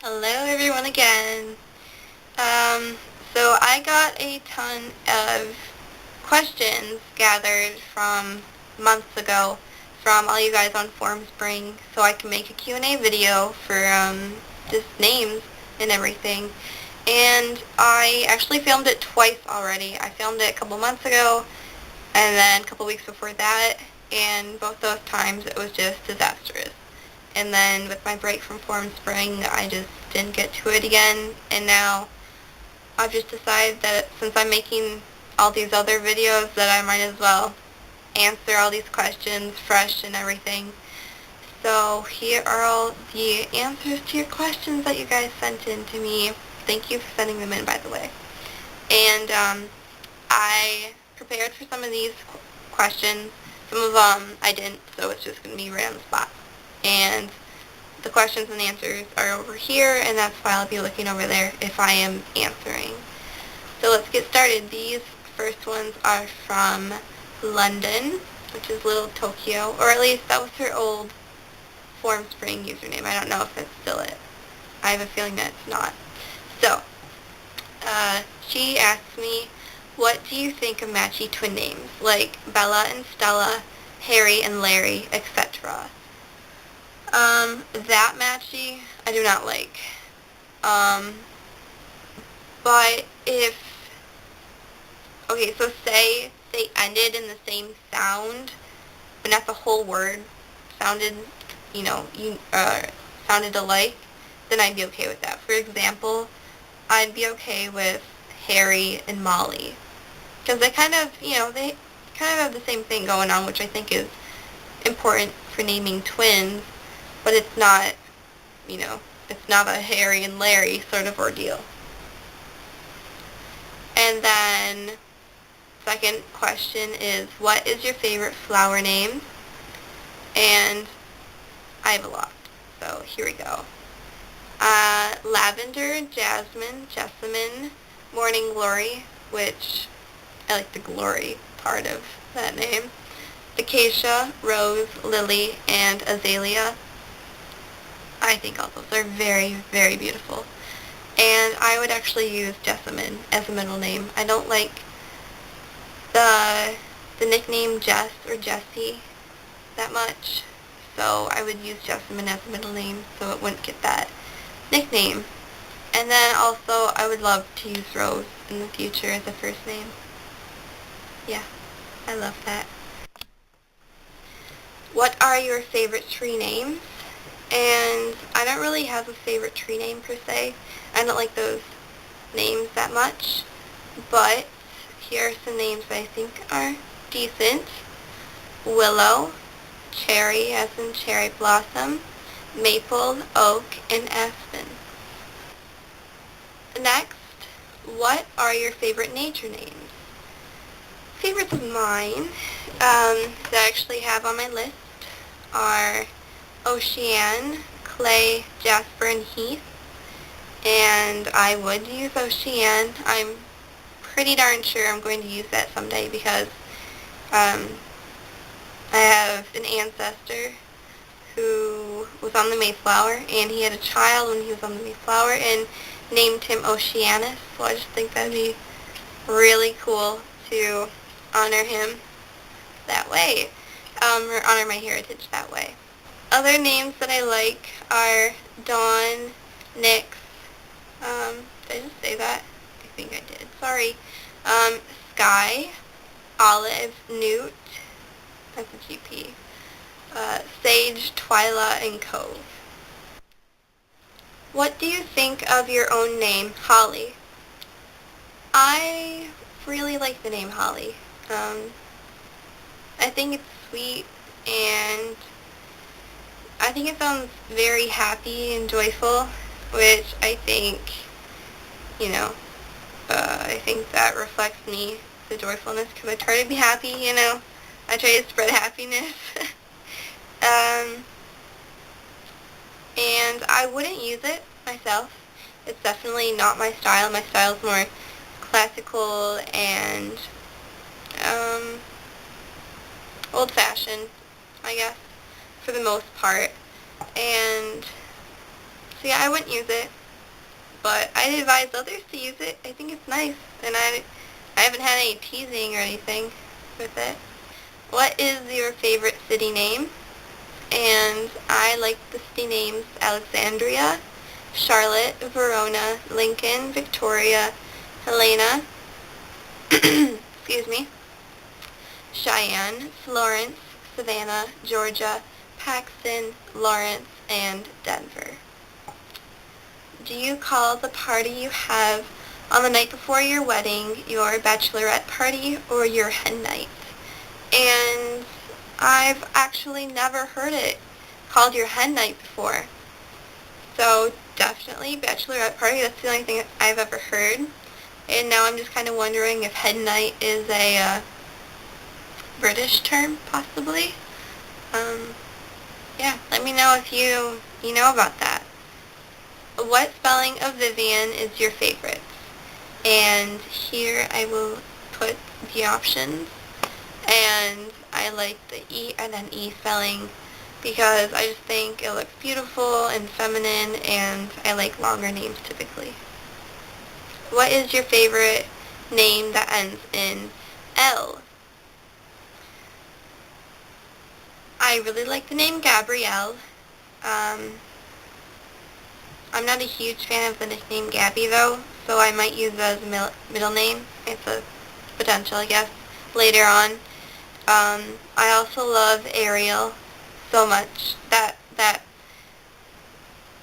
Hello everyone again. So I got a ton of questions gathered from months ago from all you guys on Formspring so I can make a Q&A video for just names and everything. And I actually filmed it twice already. I filmed it a couple months ago and then a couple weeks before that, and both those times it was just disastrous. And then with my break from Formspring, I just didn't get to it again, and now I've just decided that since I'm making all these other videos that I might as well answer all these questions fresh and everything. So here are all the answers to your questions that you guys sent in to me. Thank you for sending them in, by the way. And I prepared for some of these questions. Some of them I didn't, so it's just going to be right on the spot. And the questions and answers are over here, and that's why I'll be looking over there if I am answering. So let's get started. These first ones are from London, which is Little Tokyo, or at least that was her old Formspring username. I don't know if that's still it. I have a feeling that it's not. So, she asked me, what do you think of matchy twin names, like Bella and Stella, Harry and Larry, etc.? That matchy, I do not like. Um, but okay, so say they ended in the same sound, but not the whole word sounded, sounded alike, then I'd be okay with that. For example, I'd be okay with Harry and Molly, because they kind of, they kind of have the same thing going on, which I think is important for naming twins, but it's not, it's not a Harry and Larry sort of ordeal. And then, second question is, what is your favorite flower name? And I have a lot, so here we go. Lavender, Jasmine, Jessamine, Morning Glory, which I like the glory part of that name. Acacia, Rose, Lily, and Azalea. I think all those are very, very beautiful. And I would actually use Jessamine as a middle name. I don't like the nickname Jess or Jessie that much, so I would use Jessamine as a middle name so it wouldn't get that nickname. And then also I would love to use Rose in the future as a first name. Yeah, I love that. What are your favorite tree names? And I don't really have a favorite tree name per se. I don't like those names that much, but here are some names that I think are decent. Willow, cherry as in cherry blossom, maple, oak, and aspen. Next, what are your favorite nature names? Favorites of mine that I actually have on my list are Ocean, Clay, Jasper, and Heath. And I would use Ocean. I'm pretty darn sure I'm going to use that someday because I have an ancestor who was on the Mayflower, and he had a child when he was on the Mayflower and named him Oceanus. So I just think that'd be really cool to honor him that way, or honor my heritage that way. Other names that I like are Dawn, Nyx, did I just say that? I think I did. Sorry. Sky, Olive, Newt, that's a GP, Sage, Twyla, and Cove. What do you think of your own name, Holly? I really like the name Holly. I think it's sweet, and I think it sounds very happy and joyful, which I think, I think that reflects me, the joyfulness, because I try to be happy, I try to spread happiness. And I wouldn't use it myself. It's definitely not my style. My style is more classical and old-fashioned, I guess, for the most part. And So yeah, I wouldn't use it, but I'd advise others to use it. I think it's nice, and I haven't had any teasing or anything with it. What is your favorite city name? And I like the city names Alexandria, Charlotte, Verona, Lincoln, Victoria, Helena, excuse me, Cheyenne, Florence, Savannah, Georgia, Paxton, Lawrence, and Denver. Do you call the party you have on the night before your wedding your bachelorette party or your hen night? And I've actually never heard it called your hen night before. So definitely bachelorette party, that's the only thing I've ever heard. And now I'm just kind of wondering if hen night is a British term, possibly. Yeah, let me know if you know about that. What spelling of Vivian is your favorite? And here I will put the options. And I like the E and then E spelling because I just think it looks beautiful and feminine, and I like longer names typically. What is your favorite name that ends in L? I really like the name Gabrielle. I'm not a huge fan of the nickname Gabby though, so I might use it as a middle name. It's a potential, I guess, later on. I also love Ariel so much. That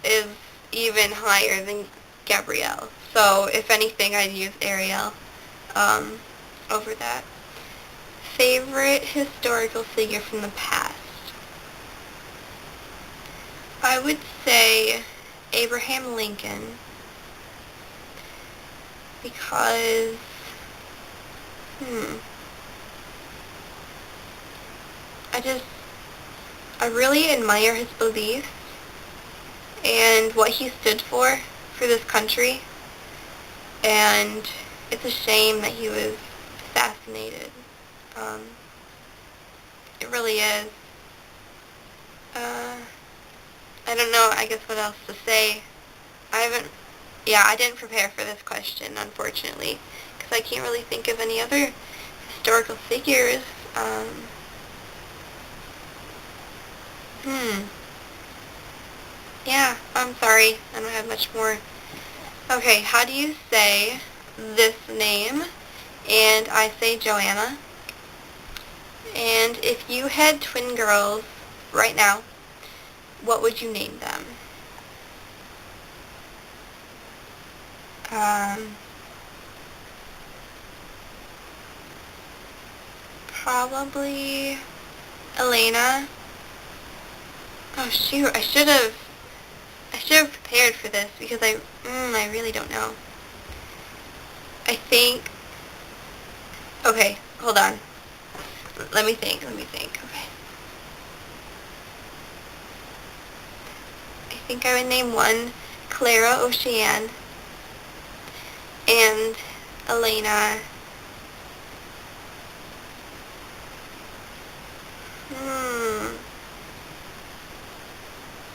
is even higher than Gabrielle. So if anything, I'd use Ariel over that. Favorite historical figure from the past? I would say Abraham Lincoln because, I really admire his beliefs and what he stood for this country, and it's a shame that he was assassinated. It really is. I don't know, I guess what else to say. I didn't prepare for this question, unfortunately, because I can't really think of any other historical figures. Yeah, I'm sorry. I don't have much more. Okay, how do you say this name? And I say Joanna. And if you had twin girls right now, what would you name them? Probably Elena. Oh shoot, I should have prepared for this because I really don't know. I think, okay, hold on. Let me think, okay. I think I would name one Clara Ocean and Elena.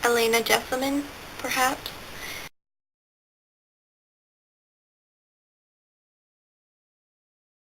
Elena Jessamine, perhaps?